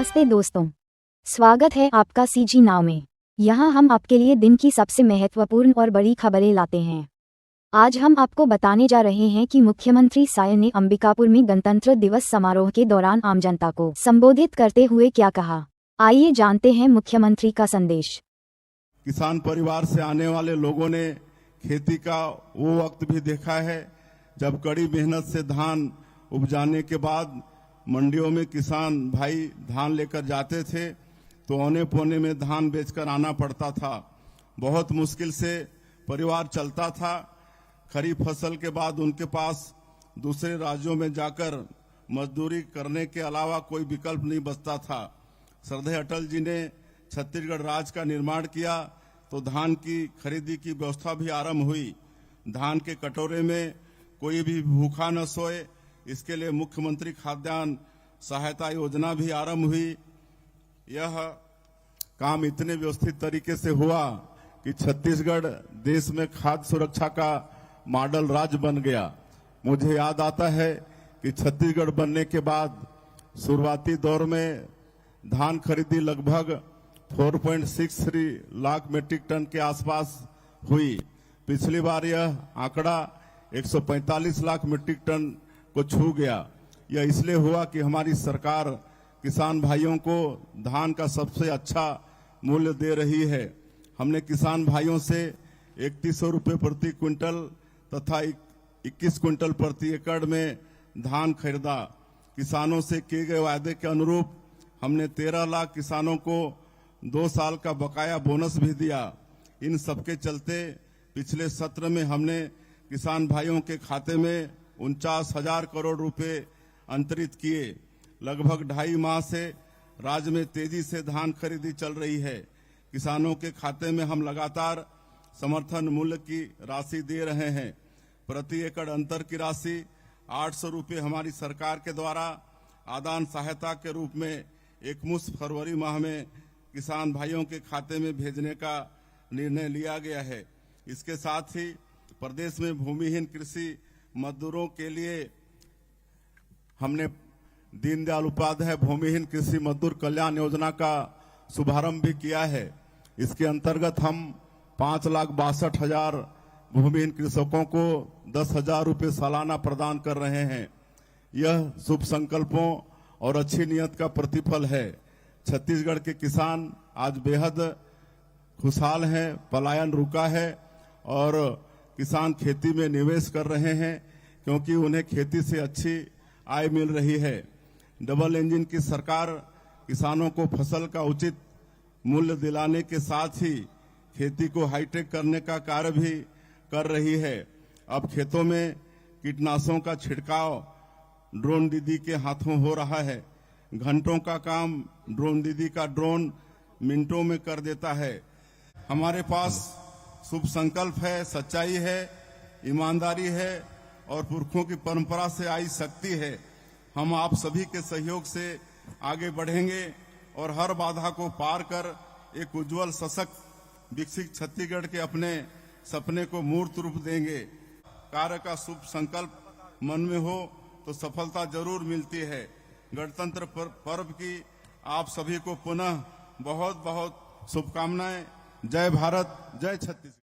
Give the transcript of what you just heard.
नमस्ते दोस्तों, स्वागत है आपका सीजी नाव में। यहाँ हम आपके लिए दिन की सबसे महत्वपूर्ण और बड़ी खबरें लाते हैं। आज हम आपको बताने जा रहे हैं कि मुख्यमंत्री साय ने अंबिकापुर में गणतंत्र दिवस समारोह के दौरान आम जनता को संबोधित करते हुए क्या कहा। आइए जानते हैं मुख्यमंत्री का संदेश। किसान परिवार से आने वाले लोगों ने खेती का वो वक्त भी देखा है जब कड़ी मेहनत से धान उपजाने के बाद मंडियों में किसान भाई धान लेकर जाते थे तो औने पौने में धान बेचकर आना पड़ता था। बहुत मुश्किल से परिवार चलता था। खरीफ फसल के बाद उनके पास दूसरे राज्यों में जाकर मजदूरी करने के अलावा कोई विकल्प नहीं बचता था। श्रद्धेय अटल जी ने छत्तीसगढ़ राज्य का निर्माण किया तो धान की खरीदी की व्यवस्था भी आरंभ हुई। धान के कटोरे में कोई भी भूखा न सोए, इसके लिए मुख्यमंत्री खाद्यान्न सहायता योजना भी आरंभ हुई। यह काम इतने व्यवस्थित तरीके से हुआ कि छत्तीसगढ़ देश में खाद्य सुरक्षा का मॉडल राज्य बन गया। मुझे याद आता है कि छत्तीसगढ़ बनने के बाद शुरुआती दौर में धान खरीदी लगभग 4.63 लाख मीट्रिक टन के आसपास हुई। पिछली बार यह आंकड़ा 145 लाख मीट्रिक टन को छू गया। यह इसलिए हुआ कि हमारी सरकार किसान भाइयों को धान का सबसे अच्छा मूल्य दे रही है। हमने किसान भाइयों से 3100 रुपये प्रति क्विंटल तथा 21 क्विंटल प्रति एकड़ में धान खरीदा। किसानों से किए गए वायदे के अनुरूप हमने 13 लाख किसानों को 2 साल का बकाया बोनस भी दिया। इन सबके चलते पिछले सत्र में हमने किसान भाइयों के खाते में 49,000 करोड़ रुपए अंतरित किए। लगभग 2.5 माह से राज्य में तेजी से धान खरीदी चल रही है। किसानों के खाते में हम लगातार समर्थन मूल्य की राशि दे रहे हैं। प्रति एकड़ अंतर की राशि 800 रुपये हमारी सरकार के द्वारा आदान सहायता के रूप में एकमुश्त फरवरी माह में किसान भाइयों के खाते में भेजने का निर्णय लिया गया है। इसके साथ ही प्रदेश में भूमिहीन कृषि मजदूरों के लिए हमने दीनदयाल उपाध्याय भूमिहीन कृषि मजदूर कल्याण योजना का शुभारंभ भी किया है। इसके अंतर्गत हम 5,62,000 भूमिहीन कृषकों को 10,000 रुपये सालाना प्रदान कर रहे हैं। यह शुभ संकल्पों और अच्छी नियत का प्रतिफल है। छत्तीसगढ़ के किसान आज बेहद खुशहाल हैं, पलायन रुका है और किसान खेती में निवेश कर रहे हैं क्योंकि उन्हें खेती से अच्छी आय मिल रही है। डबल इंजन की सरकार किसानों को फसल का उचित मूल्य दिलाने के साथ ही खेती को हाईटेक करने का कार्य भी कर रही है। अब खेतों में कीटनाशकों का छिड़काव ड्रोन दीदी के हाथों हो रहा है। घंटों का काम ड्रोन दीदी का ड्रोन मिनटों में कर देता है। हमारे पास शुभ संकल्प है, सच्चाई है, ईमानदारी है और पुरखों की परंपरा से आई शक्ति है। हम आप सभी के सहयोग से आगे बढ़ेंगे और हर बाधा को पार कर एक उज्जवल सशक्त विकसित छत्तीसगढ़ के अपने सपने को मूर्त रूप देंगे। कार्य का शुभ संकल्प मन में हो तो सफलता जरूर मिलती है। गणतंत्र पर्व की आप सभी को पुनः बहुत बहुत शुभकामनाएं। जय भारत, जय छत्तीसगढ़।